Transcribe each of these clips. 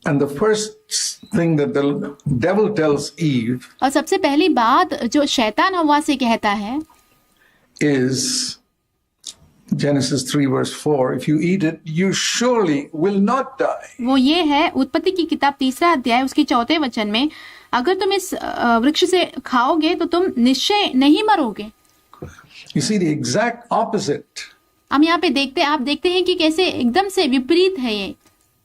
And the first thing that the devil tells Eve और सबसे पहली बात जो शैतान हव्वा से कहता है is Genesis 3 verse 4, if you eat it, you surely will not die. वो ये है उत्पत्ति की किताब 3 अध्याय उसके 4 वचन में, अगर तुम इस वृक्ष से खाओगे तो तुम निश्चय नहीं मरोगे। You see the exact opposite. हम यहाँ पे आप देखते हैं कि कैसे एकदम से विपरीत है ये।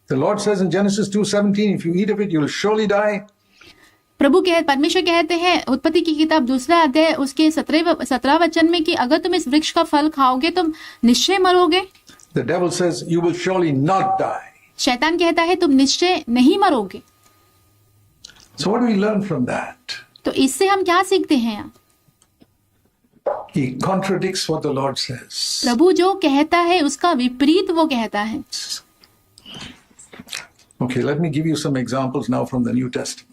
The Lord says in Genesis 2:17, if you eat of it, you will surely die. परमेश्वर कहते हैं उत्पत्ति की किताब 2 अध्याय उसके 17 वचन में कि अगर तुम इस वृक्ष का फल खाओगे तुम निश्चय मरोगे। The devil says you will surely not die. शैतान कहता है तुम निश्चय नहीं मरोगे। So what do we learn from that? तो इससे हम क्या सीखते हैं? He contradicts what the Lord says. प्रभु जो कहता है उसका विपरीत वो कहता है। Okay, let me give you some examples now from the New Testament.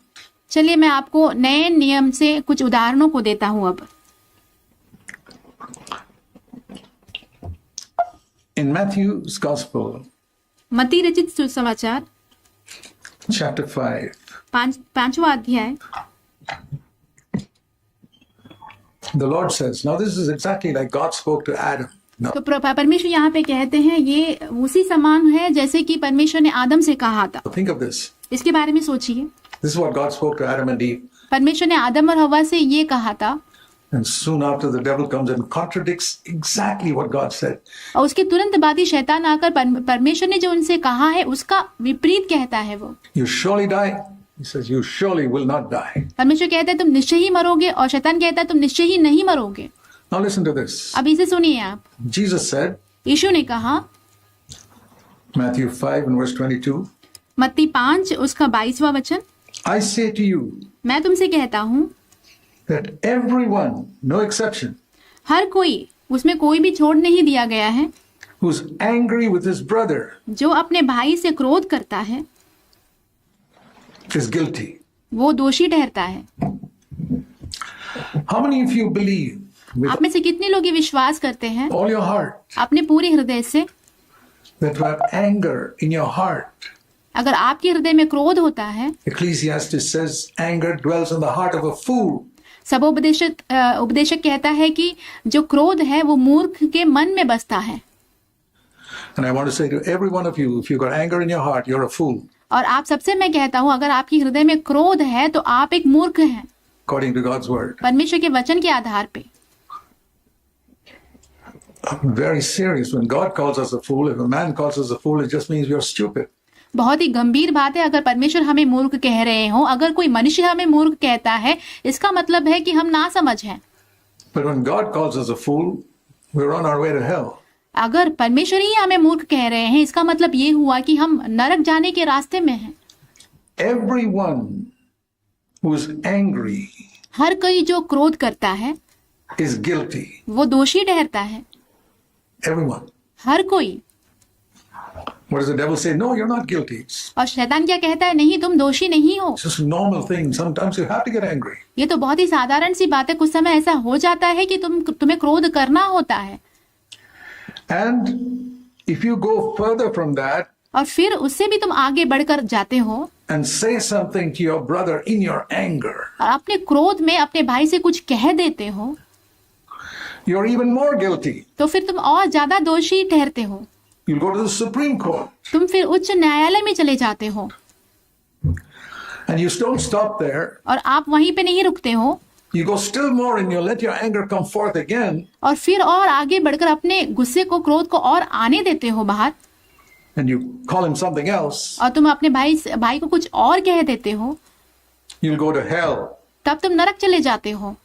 चलिए मैं आपको नए नियम से कुछ उदाहरणों को देता हूं अब। In Matthew's Gospel, मत्ती रचित सुसमाचार chapter 5, 5वां अध्याय, the Lord says, now this is exactly like God spoke to Adam. Now, तो परमेश्वर यहाँ पे कहते हैं ये उसी समान है जैसे कि परमेश्वर ने आदम से कहा था। think of this. इसके बारे में सोचिए। This is what God spoke to Adam and Eve. परमेश्वर ने आदम और हव्वा से ये कहा था And soon after the devil comes and contradicts exactly what God said. और उसके तुरंत बाद ही शैतान आकर परमेश्वर ने जो उनसे कहा है उसका विपरीत कहता है। वो You surely die. He says you surely will not die. परमेश्वर कहता है तुम निश्चय ही मरोगे और शैतान कहता है तुम निश्चय ही नहीं मरोगे। Now listen to this. अब इसे सुनिए आप। Jesus said, यीशु ने कहा Matthew 5 and verse 22, मत्ती 5 उसका 22वां वचन, I say to you मैं तुमसे कहता हूँ that everyone, no exception, हर कोई, उसमें कोई भी छोड़ नहीं दिया गया है, who's angry with his brother जो अपने भाई से क्रोध करता है is guilty. वो दोषी ठहरता है। How many of you believe with आप में से कितने लोग ये विश्वास करते हैं all your heart अपने पूरे हृदय से that to have anger in your heart? अगर आपके हृदय में क्रोध होता है, Ecclesiastes says anger dwells in the heart of a fool. सब उपदेशक कहता है कि जो क्रोध है वो मूर्ख के मन में बसता है। And I want to say to every one of you, if you've got anger in your heart, you're a fool, और आप सबसे मैं कहता हूँ अगर आपके हृदय में क्रोध है तो आप एक मूर्ख हैं according to God's word. परमेश्वर के वचन के आधार पे। I'm very serious. When God calls us a fool, if a man calls us a fool, it just means you're stupid. बहुत ही गंभीर बात है अगर परमेश्वर हमें मूर्ख कह रहे हो। अगर कोई मनुष्य हमें मूर्ख कहता है इसका मतलब है कि हम नासमझ हैं। But when God calls us a fool, we're on our way to hell. अगर परमेश्वर ही हमें मूर्ख कह रहे हैं इसका मतलब ये हुआ कि हम नरक जाने के रास्ते में हैं। Everyone who's angry हर कोई जो क्रोध करता है is guilty. वो दोषी ठहरता है। Everyone. हर कोई। What does the devil say? No, you're not guilty. और शैतान क्या कहता है? नहीं, तुम दोषी नहीं हो। It's just a normal thing. Sometimes you have to get angry. ये तो बहुत ही साधारण सी बात है। कुछ समय ऐसा हो जाता है कि तुम्हें क्रोध करना होता है। And if you go further from that और फिर उससे भी तुम आगे बढ़कर जाते हो and say something to your brother in your anger, और अपने क्रोध में अपने भाई से कुछ कह देते हो, you're even more guilty. तो फिर तुम और ज्यादा दोषी ठहरते हो। You'll go to the Supreme Court. तुम फिर उच्च न्यायालय में चले जाते हो। And you don't stop there. और आप वहीं पे नहीं रुकते हो। You go still more and you let your anger come forth again. और फिर और आगे बढ़कर अपने गुस्से को, क्रोध को और आने देते हो बाहर। And you call him something else. और तुम अपने भाई को कुछ और कह देते हो। You'll go to hell. तब तुम नरक चले जाते हो।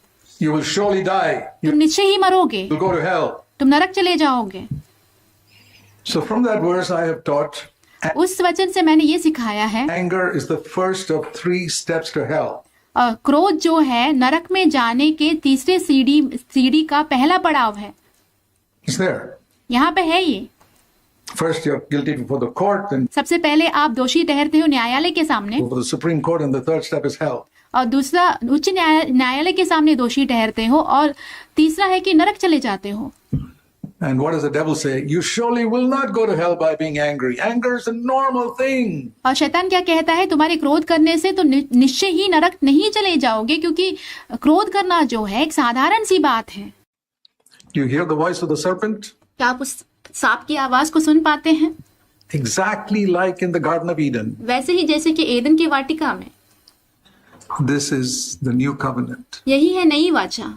You will surely die. तुम निश्चय ही मरोगे। You'll go to hell. तुम नरक चले जाओगे। So from that verse I have taught, उस वचन से मैंने ये सिखाया है, anger is the first of 3 steps to hell. क्रोध जो है नरक में जाने के तीसरे सीढ़ी का पहला पड़ाव है। It's there. यहाँ पे है ये। First you're guilty before the court, and सबसे पहले आप दोषी ठहरते हो न्यायालय के सामने, before the Supreme Court, and the third step is hell. और दूसरा उच्च न्यायालय के सामने दोषी ठहरते हो, और तीसरा है कि नरक चले जाते हो। And what does the devil say? You surely will not go to hell by being angry. Anger is a normal thing. और शैतान क्या कहता है, तुम्हारे क्रोध करने से तो निश्चय ही नरक नहीं चले जाओगे, क्योंकि क्रोध करना जो है एक साधारण सी बात है। You hear the voice of the serpent? क्या आप उस सांप की आवाज को सुन पाते हैं? Exactly like in the Garden of Eden. वैसे ही जैसे कि एदन की वाटिका में। This is the new covenant. यही है नई वाचा।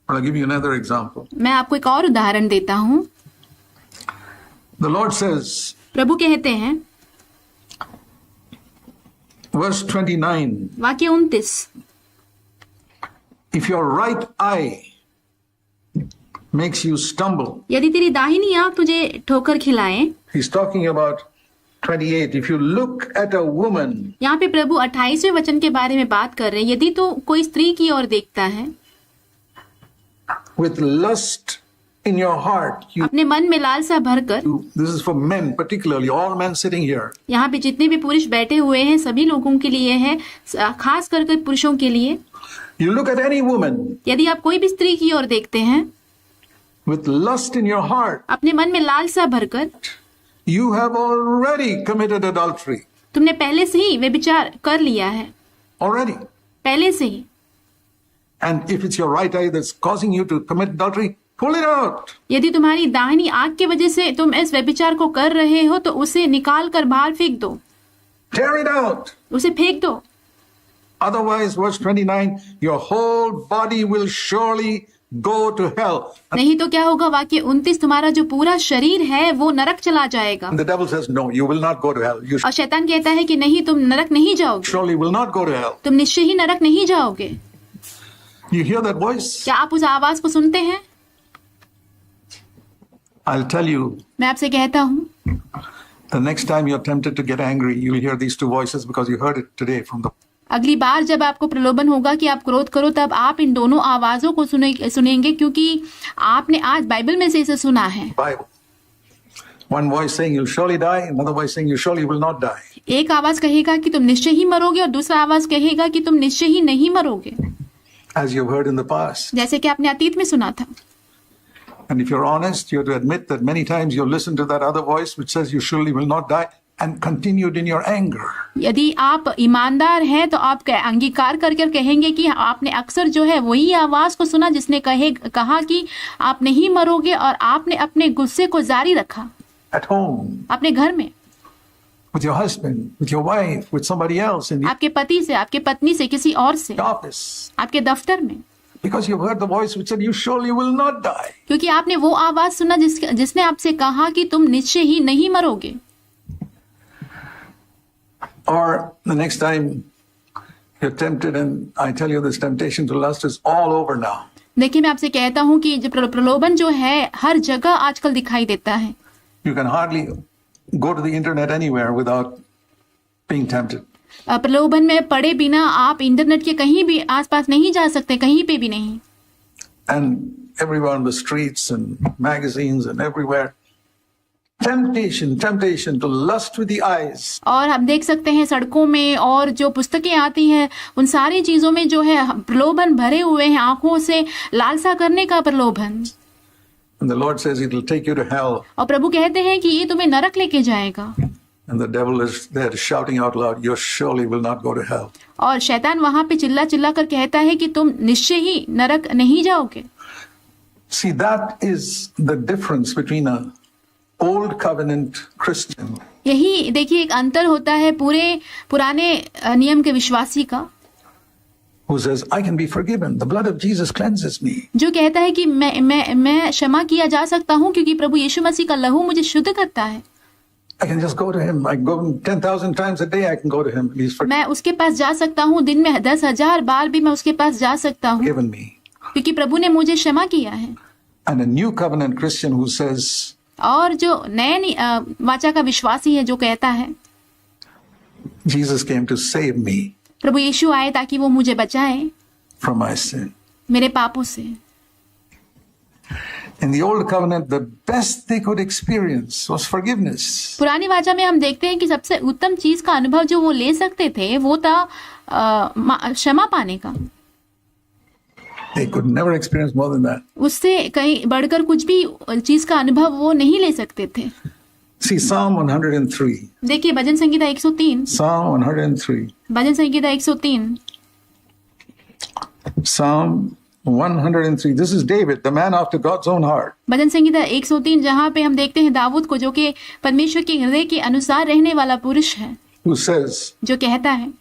I'll give you another example. मैं आपको एक और उदाहरण देता हूँ। The Lord says, प्रभु कहते हैं, verse 29, वाक्य 29, if your right eye makes you stumble, यदि तेरी दाहिनी आंख तुझे ठोकर खिलाए। he's talking about 28. If you look at a woman, यहाँ पे प्रभु 28वें वचन के बारे में बात कर रहे हैं। यदि तो कोई स्त्री की ओर देखता है with lust in your heart, अपने मन में लालसा भरकर, this is for men particularly, all men sitting here. यहाँ पे जितने भी पुरुष बैठे हुए हैं सभी लोगों के लिए है, खास करके पुरुषों के लिए। You look at any woman यदि आप कोई भी स्त्री की ओर देखते हैं with lust in your heart, अपने मन में लालसा भरकर, you have already committed adultery. तुमने पहले से ही व्यभिचार कर लिया है, Already. पहले से ही। And if it's your right eye that's causing you to commit adultery, pull it out. यदि तुम्हारी दाहिनी आंख की वजह से तुम इस व्यभिचार को कर रहे हो तो उसे निकाल कर बाहर फेंक दो, Tear it out. उसे फेंक दो। Otherwise, verse 29, your whole body will surely go to hell. नहीं तो क्या होगा, वाक्य 29, तुम्हारा जो पूरा शरीर है वो नरक चला जाएगा। And the devil says, no, you will not go to hell. You और शैतान कहता है कि नहीं, तुम नरक नहीं जाओगे, surely will not go to hell. तुम निश्चय ही नरक नहीं जाओगे। You hear that voice? क्या आप उस आवाज को सुनते हैं? I'll tell you, मैं आपसे कहता हूँ, the next time you're tempted to get angry, you'll hear these two voices because you heard it today from the अगली बार जब आपको प्रलोभन होगा कि आप क्रोध करो, तब आप इन दोनों आवाजों को सुनेंगे, क्योंकि आपने आज बाइबल में से इसे सुना है। Bible. One voice saying you'll surely die, another voice saying you surely will not die. एक आवाज कहेगा कि तुम निश्चय ही मरोगे और दूसरा आवाज कहेगा कि तुम निश्चय ही नहीं मरोगे, As you've heard in the past. जैसे कि आपने अतीत में सुना था। And if you're honest, you have to admit that many times you've listened to that other voice which says you surely will not die and continued in your anger. यदि आप ईमानदार हैं तो आप अंगीकार करके कहेंगे कि आपने अक्सर जो है वही आवाज को सुना जिसने कहा कि आप नहीं मरोगे, और आपने अपने गुस्से को जारी रखा At home, अपने घर में, with your husband, with your wife, with somebody else in the आपके पति से, आपके पत्नी से, किसी और से, office. आपके दफ्तर में, Because you've heard the voice which said you surely will not die. क्योंकि आपने वो आवाज सुना जिसने आपसे कहा कि तुम निश्चय ही नहीं मरोगे। Or the next time you're tempted, and I tell you this temptation to lust is all over now. देखिए, मैं आपसे कहता हूँ कि जो प्रलोभन जो है हर जगह आजकल दिखाई देता है। You can hardly go to the internet anywhere without being tempted. प्रलोभन में पड़े बिना आप इंटरनेट के कहीं भी आसपास नहीं जा सकते, कहीं पे भी नहीं। And everywhere on the streets and magazines and everywhere, temptation to lust with the eyes. और हम देख सकते हैं सड़कों में और जो पुस्तकें आती हैं उन सारी चीजों में जो है प्रलोभन भरे हुए हैं, आंखों से लालसा करने का प्रलोभन। And the Lord says it will take you to hell. और प्रभु कहते हैं कि ये तुम्हें नरक लेके जाएगा। And the devil is there shouting out loud, you surely will not go to hell. और शैतान वहां पे चिल्ला चिल्ला कर कहता है कि तुम निश्चय ही नरक नहीं जाओगे। See, that is the difference between a old covenant Christian यही देखिए एक अंतर होता है पुराने नियम के विश्वासी का, who says, I can be forgiven. The blood of Jesus cleanses me. जो कहता है कि मैं क्षमा किया जा सकता हूँ क्योंकि प्रभु यीशु मसीह का लहू मुझे शुद्ध करता है। I can just go to him. I go 10,000 times a day. I can go to him. He's मैं उसके पास जा सकता हूँ, दिन में 10,000 बार भी मैं उसके पास जा सकता हूँ forgiven me. क्योंकि प्रभु ने मुझे क्षमा किया है। And a new covenant Christian who says, और जो नए वाचा का विश्वासी है जो कहता है Jesus came to save me प्रभु यीशु आए ताकि वो मुझे बचाए from my sin. मेरे पापों से। In the old covenant, the best they could experience was forgiveness. पुरानी वाचा में हम देखते हैं कि सबसे उत्तम चीज का अनुभव जो वो ले सकते थे वो था क्षमा पाने का। They could never experience more than that. उससे कहीं बढ़कर कुछ भी चीज का अनुभव वो नहीं ले सकते थे। See, Psalm 103. देखिए भजन Sangeeta 103, Psalm 103. Bhajan Sangeeta 103, Psalm 103. This is David, the man after God's own heart. भजन संगीता 103 जहाँ पे हम देखते हैं दाऊद को, जो कि परमेश्वर के हृदय के अनुसार रहने वाला पुरुष है, Who says, जो कहता है,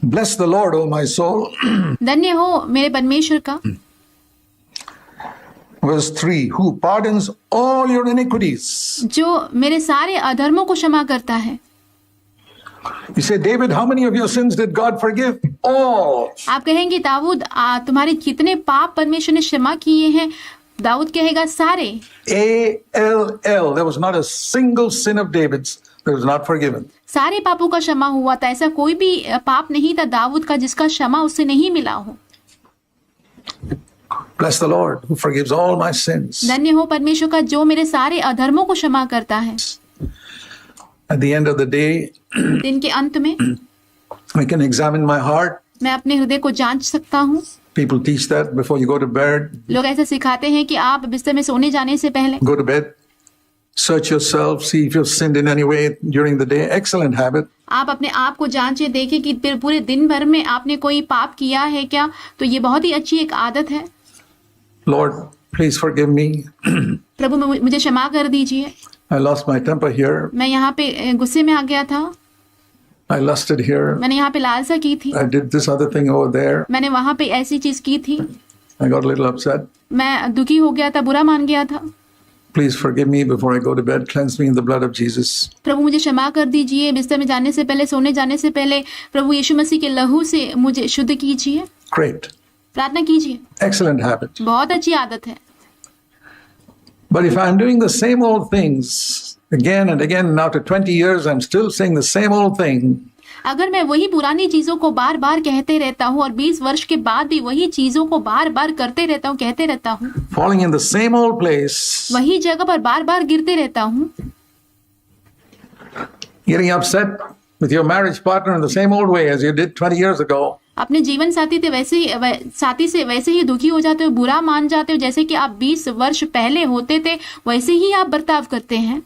Bless the Lord, O my soul. धन्य हो मेरे परमेश्वर का। Verse 3. Who pardons all your iniquities. जो मेरे सारे अधर्मों को क्षमा करता है। You say, David, how many of your sins did God forgive? All. आप कहेंगे दाऊद तुम्हारे कितने पाप परमेश्वर ने क्षमा किए हैं? दाऊद कहेगा सारे। A-L-L. There was not a single sin of David's that was not forgiven. सारे पापों का क्षमा हुआ था, ऐसा कोई भी पाप नहीं था दाऊद का जिसका क्षमा उससे नहीं मिला हो। Bless the Lord who forgives all my sins. धन्य हो परमेश्वर का जो मेरे सारे अधर्मों को क्षमा करता है। At the end of the day, दिन के अंत में I can examine my heart. मैं अपने हृदय को जांच सकता हूँ। People teach that before you go to bed. लोग ऐसे सिखाते हैं कि आप बिस्तर में सोने जाने से पहले Go to bed. Search yourself. See if you've sinned in any way during the day. Excellent habit. आप अपने आप को जांचे, देखें कि फिर पूरे दिन भर में आपने कोई पाप किया है क्या। तो ये बहुत ही अच्छी एक आदत है। Lord, please forgive me. प्रभु मुझे क्षमा कर दीजिए, I lost my temper here. मैं यहाँ पे गुस्से में आ गया था, I lusted here. मैंने यहाँ पे लालसा की थी, I did this other thing over there. मैंने वहाँ पे ऐसी चीज की थी, I got a little upset. मैं दुखी हो गया था, बुरा मान गया था। Please forgive me before I go to bed. Cleanse me in the blood of Jesus. प्रभु मुझे क्षमा कर दीजिए, बिस्तर में जाने से पहले, सोने जाने से पहले प्रभु यीशु मसीह के लहू से मुझे शुद्ध कीजिए। Great. प्रार्थना कीजिए, Excellent habit. बहुत अच्छी आदत है। But if I'm doing the same old things again and again, now to 20 years, I'm still saying the same old thing. अगर मैं वही पुरानी चीजों को बार बार कहते रहता हूँ और 20 वर्ष के बाद भी वही चीजों को बार बार करते रहता हूँ, कहते रहता हूँ, Falling in the same old place. वही जगह पर बार बार गिरते रहता हूँ, Getting upset with your marriage partner in the same old way as you did 20 years ago. अपने जीवन साथी से वैसे ही दुखी हो जाते हो, बुरा मान जाते हो, जैसे कि आप 20 वर्ष पहले होते थे वैसे ही आप बर्ताव करते हैं।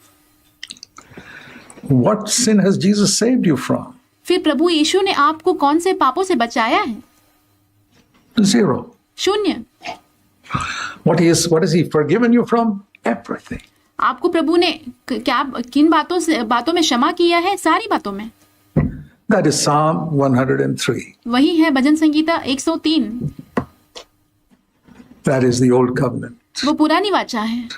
What sin has Jesus saved you from? फिर प्रभु यीशु ने आपको कौन से पापों से बचाया है? 0. शून्य। What has he forgiven you from? Everything. आपको प्रभु ने क्या किन बातों में क्षमा किया है? सारी बातों में। That is Psalm 103. वही है भजन Sangeeta 103। That is the old covenant. वो पुरानी वाचा है।